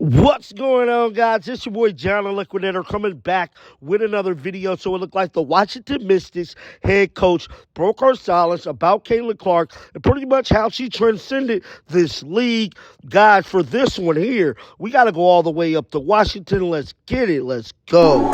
What's going on, guys? It's your boy John the Liquidator coming back with another video. So it looked like the Washington Mystics head coach broke her silence about Caitlin Clark and pretty much how she transcended this league. Guys, for this one here, we got to go all the way up to Washington. Let's get it. Let's go.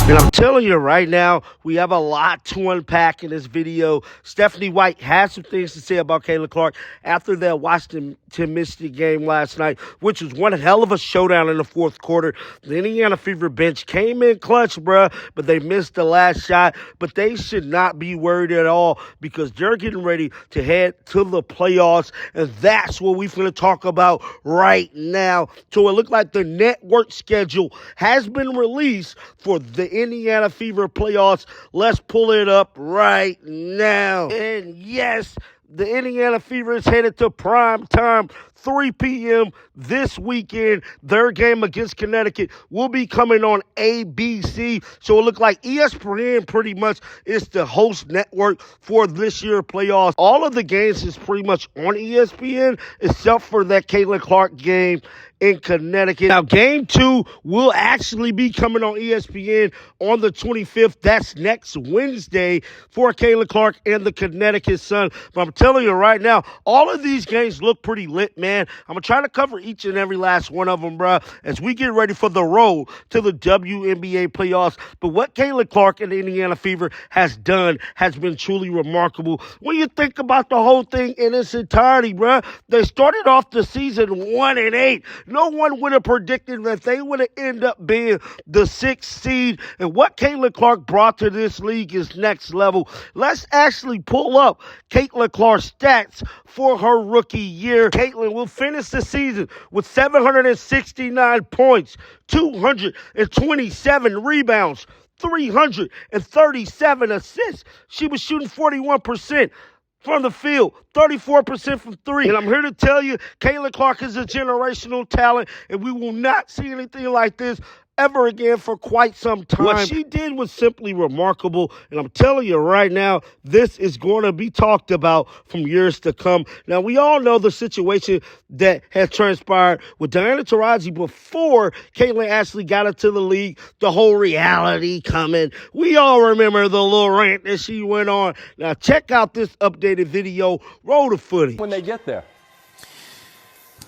And I'm telling you right now, we have a lot to unpack in this video. Stephanie White has some things to say about Caitlin Clark after that Washington Mystic game last night, which was one hell of a showdown in the fourth quarter. The Indiana Fever bench came in clutch, bruh, but they missed the last shot. But they should not be worried at all because they're getting ready to head to the playoffs, and that's what we're going to talk about right now. So it looked like the network schedule has been released for the Indiana Fever playoffs. Let's pull it up right now. And yes, the Indiana Fever is headed to prime time, 3 p.m. this weekend. Their game against Connecticut will be coming on ABC. So it looks like ESPN pretty much is the host network for this year's playoffs. All of the games is pretty much on ESPN except for that Caitlin Clark game in Connecticut. Now, Game 2 will actually be coming on ESPN on the 25th. That's next Wednesday for Caitlin Clark and the Connecticut Sun. But I'm telling you right now, all of these games look pretty lit, man. I'm going to try to cover each and every last one of them, bro, as we get ready for the road to the WNBA playoffs. But what Caitlin Clark and the Indiana Fever has done has been truly remarkable. When you think about the whole thing in its entirety, bro, they started off the season 1-8. No one would have predicted that they would have ended up being the 6th seed. And what Caitlin Clark brought to this league is next level. Let's actually pull up Caitlin Clark's stats for her rookie year. Caitlin will finish the season with 769 points, 227 rebounds, 337 assists. She was shooting 41% from the field, 34% from three. And I'm here to tell you, Caitlin Clark is a generational talent, and we will not see anything like this ever again for quite some time. What she did was simply remarkable, and I'm telling you right now, this is going to be talked about from years to come. Now, we all know the situation that has transpired with Taurasi before Caitlin actually got into the league, the whole reality coming. We all remember the little rant that she went on. Now, check out this updated video. Roll the footage. When they get there.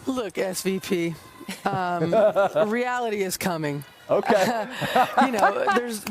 Look, SVP, reality is coming. Okay.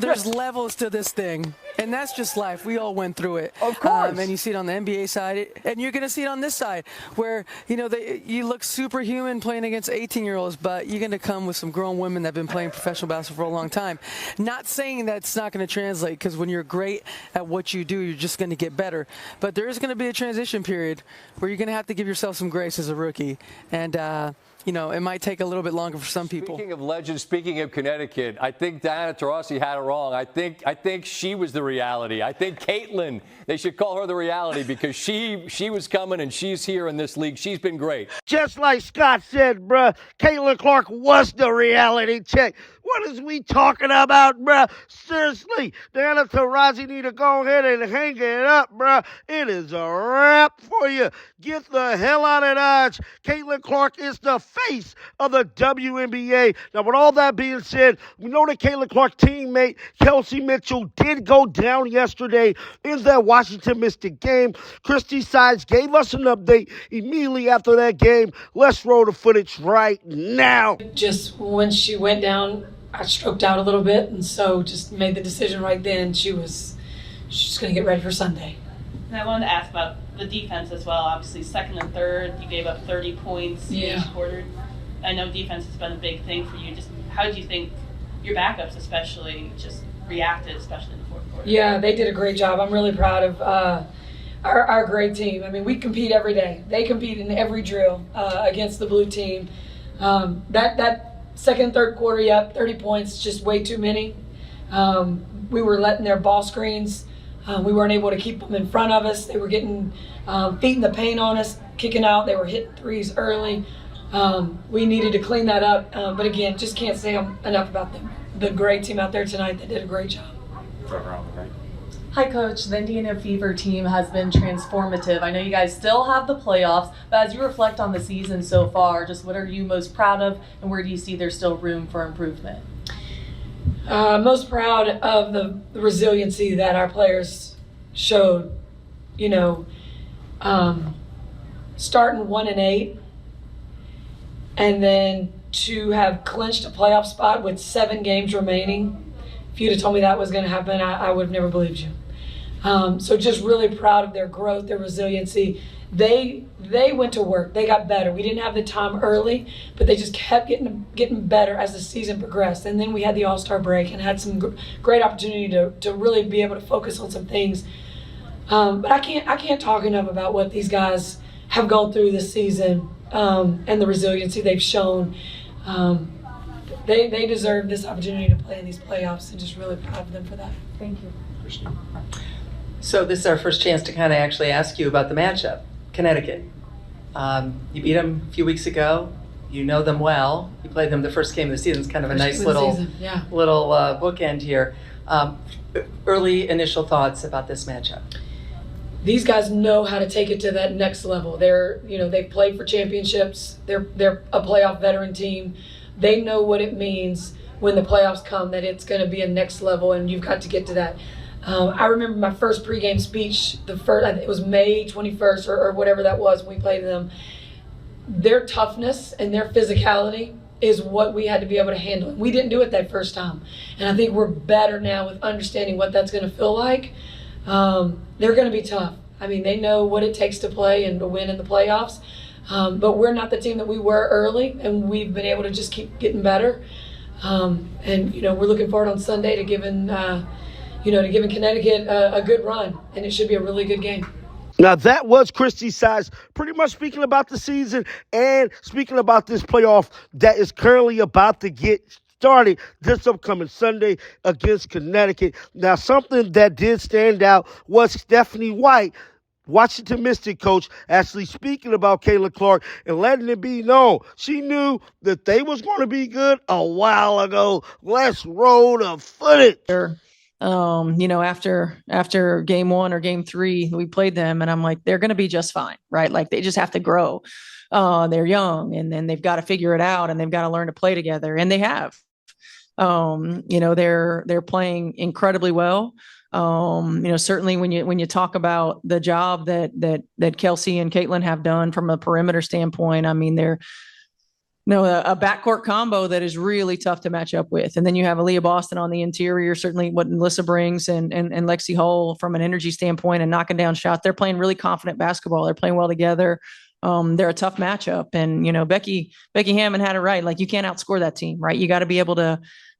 There's levels to this thing, and that's just life. We all went through it. Of course. And you see it on the NBA side, and you're going to see it on this side, where, you look superhuman playing against 18-year-olds, but you're going to come with some grown women that have been playing professional basketball for a long time. Not saying that it's not going to translate, because when you're great at what you do, you're just going to get better. But there is going to be a transition period where you're going to have to give yourself some grace as a rookie. And, it might take a little bit longer for some people. Speaking of legends, speaking of Connecticut, I think Diana Taurasi had it wrong. I think she was the reality. I think Caitlin, they should call her the reality because she was coming and she's here in this league. She's been great. Just like Scott said, bruh, Caitlin Clark was the reality check. What is we talking about, bruh? Seriously, Diana Taurasi need to go ahead and hang it up, bruh. It is a wrap for you. Get the hell out of Dodge. Caitlin Clark is the face of the WNBA. Now, with all that being said, we know that Caitlin Clark teammate Kelsey Mitchell did go down yesterday in that Washington Mystic game. Christy Sides gave us an update immediately after that game. Let's roll the footage right now. Just when she went down, I stroked out a little bit, and so just made the decision right then. She's just going to get ready for Sunday. And I wanted to ask about the defense as well. Obviously, second and third, you gave up 30 points in each quarter. I know defense has been a big thing for you. Just how did you think your backups especially just reacted, especially in the fourth quarter? Yeah, they did a great job. I'm really proud of our great team. I mean, we compete every day. They compete in every drill against the blue team. That second and third quarter, 30 points, just way too many. We were letting their ball screens. We weren't able to keep them in front of us. They were getting feet in the paint on us. kicking out. They were hitting threes early. We needed to clean that up. But again, just can't say enough about them. The great team out there tonight that did a great job. Hi, Coach. The Indiana Fever team has been transformative. I know you guys still have the playoffs, but as you reflect on the season so far, just what are you most proud of, and where do you see there's still room for improvement? Most proud of the resiliency that our players showed. You know, starting 1-8, and then to have clinched a playoff spot with 7 games remaining. If you'd have told me that was going to happen, I would have never believed you. So just really proud of their growth, their resiliency. They went to work. They got better. We didn't have the time early, but they just kept getting better as the season progressed. And then we had the All-Star break and had some great opportunity to really be able to focus on some things. But I can't talk enough about what these guys have gone through this season and the resiliency they've shown. They deserve this opportunity to play in these playoffs, and just really proud of them for that. Thank you. So this is our first chance to kind of actually ask you about the matchup. Connecticut. You beat them a few weeks ago. You know them well. You played them the first game of the season. It's kind of a nice little bookend here. Early initial thoughts about this matchup. These guys know how to take it to that next level. They've played for championships. They're a playoff veteran team. They know what it means when the playoffs come, that it's going to be a next level, and you've got to get to that. I remember my first pregame speech, it was May 21st or whatever that was when we played them. Their toughness and their physicality is what we had to be able to handle. We didn't do it that first time. And I think we're better now with understanding what that's going to feel like. They're going to be tough. I mean, they know what it takes to play and to win in the playoffs. But we're not the team that we were early, and we've been able to just keep getting better. And we're looking forward on Sunday to giving Connecticut a good run, and it should be a really good game. Now, that was Christy Size pretty much speaking about the season and speaking about this playoff that is currently about to get started this upcoming Sunday against Connecticut. Now, something that did stand out was Stephanie White, Washington Mystic coach, actually speaking about Kayla Clark and letting it be known she knew that they was going to be good a while ago. Let's roll the footage. After game 1 or game 3, we played them, and I'm like, they're going to be just fine, right? Like, they just have to grow. They're young, and then they've got to figure it out, and they've got to learn to play together, and they have. They're playing incredibly well. Certainly when you talk about the job that Kelsey and Caitlin have done from a perimeter standpoint, I mean, they're a backcourt combo that is really tough to match up with. And then you have Aaliyah Boston on the interior, certainly what Melissa brings, and Lexi Hull from an energy standpoint and knocking down shots. They're playing really confident basketball. They're playing well together. They're a tough matchup. And, Becky Hammond had it right. Like, you can't outscore that team, right? You got to be able to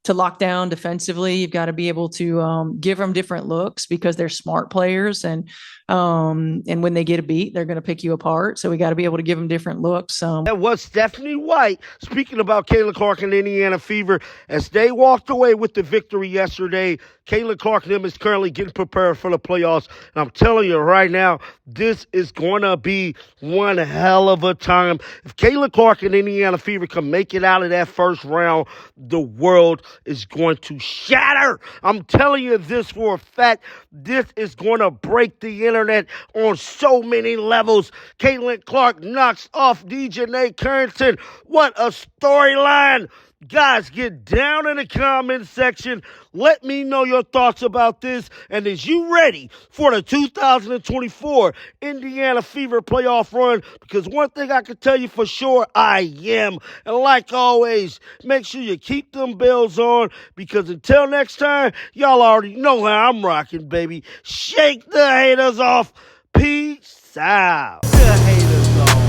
lock down defensively. You've got to be able to give them different looks, because they're smart players, and when they get a beat, they're going to pick you apart. So we got to be able to give them different looks. That was Stephanie White speaking about Kayla Clark and Indiana Fever as they walked away with the victory yesterday. Kayla Clark and them is currently getting prepared for the playoffs. And I'm telling you right now, this is going to be one hell of a time. If Kayla Clark and Indiana Fever can make it out of that first round, the world is going to shatter. I'm telling you this for a fact. This is going to break the internet on so many levels. Caitlin Clark knocks off DJ Carrington. What a storyline. Guys, get down in the comment section. Let me know your thoughts about this. And is you ready for the 2024 Indiana Fever playoff run? Because one thing I can tell you for sure, I am. And like always, make sure you keep them bells on, because until next time, y'all already know how I'm rocking, baby. Shake the haters off. Peace out. The haters off.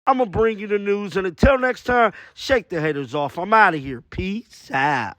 I'm going to bring you the news. And until next time, shake the haters off. I'm out of here. Peace out.